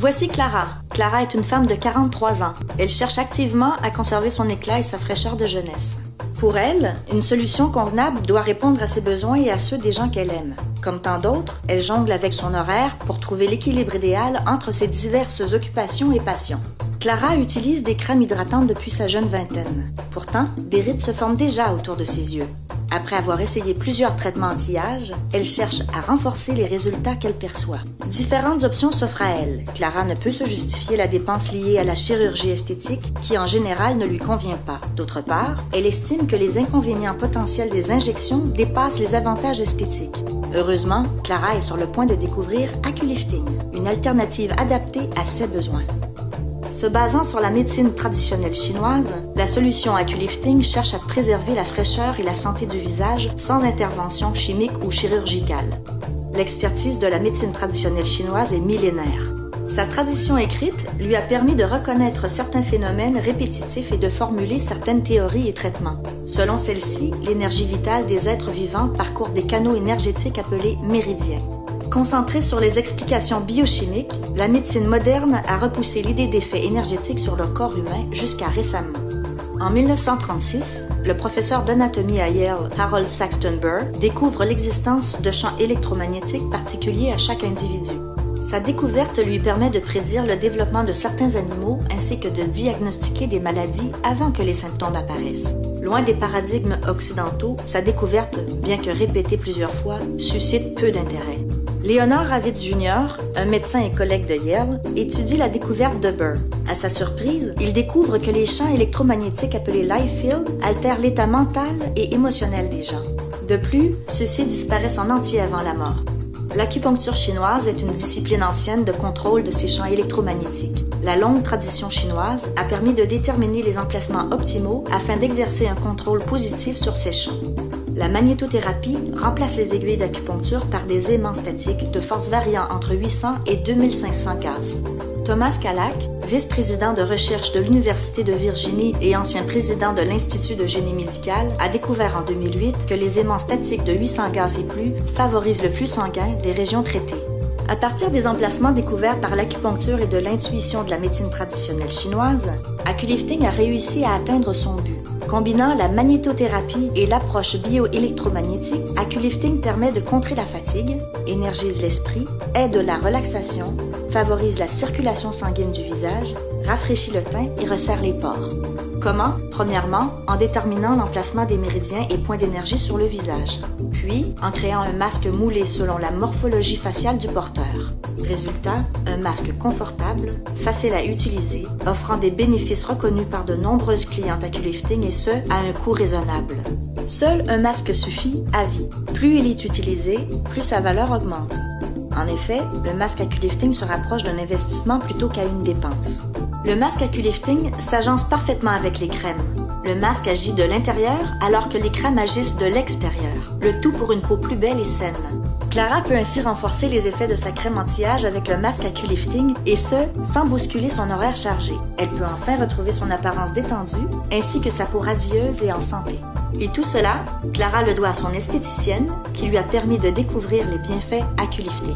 Voici Clara. Clara est une femme de 43 ans. Elle cherche activement à conserver son éclat et sa fraîcheur de jeunesse. Pour elle, une solution convenable doit répondre à ses besoins et à ceux des gens qu'elle aime. Comme tant d'autres, elle jongle avec son horaire pour trouver l'équilibre idéal entre ses diverses occupations et passions. Clara utilise des crèmes hydratantes depuis sa jeune vingtaine. Pourtant, des rides se forment déjà autour de ses yeux. Après avoir essayé plusieurs traitements anti-âge, elle cherche à renforcer les résultats qu'elle perçoit. Différentes options s'offrent à elle. Clara ne peut se justifier la dépense liée à la chirurgie esthétique qui, en général, ne lui convient pas. D'autre part, elle estime que les inconvénients potentiels des injections dépassent les avantages esthétiques. Heureusement, Clara est sur le point de découvrir Aculifting, une alternative adaptée à ses besoins. Se basant sur la médecine traditionnelle chinoise, la solution Aculifting cherche à préserver la fraîcheur et la santé du visage sans intervention chimique ou chirurgicale. L'expertise de la médecine traditionnelle chinoise est millénaire. Sa tradition écrite lui a permis de reconnaître certains phénomènes répétitifs et de formuler certaines théories et traitements. Selon celle-ci, l'énergie vitale des êtres vivants parcourt des canaux énergétiques appelés méridiens. Concentrée sur les explications biochimiques, la médecine moderne a repoussé l'idée d'effets énergétiques sur le corps humain jusqu'à récemment. En 1936, le professeur d'anatomie à Yale, Harold Saxton Burr, découvre l'existence de champs électromagnétiques particuliers à chaque individu. Sa découverte lui permet de prédire le développement de certains animaux ainsi que de diagnostiquer des maladies avant que les symptômes apparaissent. Loin des paradigmes occidentaux, sa découverte, bien que répétée plusieurs fois, suscite peu d'intérêt. Leonard Ravitz Jr., un médecin et collègue de Yale, étudie la découverte de Burr. À sa surprise, il découvre que les champs électromagnétiques appelés life field altèrent l'état mental et émotionnel des gens. De plus, ceux-ci disparaissent en entier avant la mort. L'acupuncture chinoise est une discipline ancienne de contrôle de ces champs électromagnétiques. La longue tradition chinoise a permis de déterminer les emplacements optimaux afin d'exercer un contrôle positif sur ces champs. La magnétothérapie remplace les aiguilles d'acupuncture par des aimants statiques de force variant entre 800 et 2500 Gauss. Thomas Kalak, vice-président de recherche de l'Université de Virginie et ancien président de l'Institut de génie médical, a découvert en 2008 que les aimants statiques de 800 Gauss et plus favorisent le flux sanguin des régions traitées. À partir des emplacements découverts par l'acupuncture et de l'intuition de la médecine traditionnelle chinoise, Aculifting a réussi à atteindre son but. Combinant la magnétothérapie et l'approche bioélectromagnétique, Aculifting permet de contrer la fatigue, énergise l'esprit, aide la relaxation, favorise la circulation sanguine du visage, rafraîchit le teint et resserre les pores. Comment? Premièrement, en déterminant l'emplacement des méridiens et points d'énergie sur le visage. Puis, en créant un masque moulé selon la morphologie faciale du porteur. Résultat, un masque confortable, facile à utiliser, offrant des bénéfices reconnus par de nombreuses clientes Aculifting et ce, à un coût raisonnable. Seul un masque suffit à vie. Plus il est utilisé, plus sa valeur augmente. En effet, le masque Aculifting se rapproche d'un investissement plutôt qu'à une dépense. Le masque Aculifting s'agence parfaitement avec les crèmes. Le masque agit de l'intérieur alors que les crèmes agissent de l'extérieur. Le tout pour une peau plus belle et saine. Clara peut ainsi renforcer les effets de sa crème anti-âge avec le masque Aculifting et ce, sans bousculer son horaire chargé. Elle peut enfin retrouver son apparence détendue ainsi que sa peau radieuse et en santé. Et tout cela, Clara le doit à son esthéticienne qui lui a permis de découvrir les bienfaits Aculifting.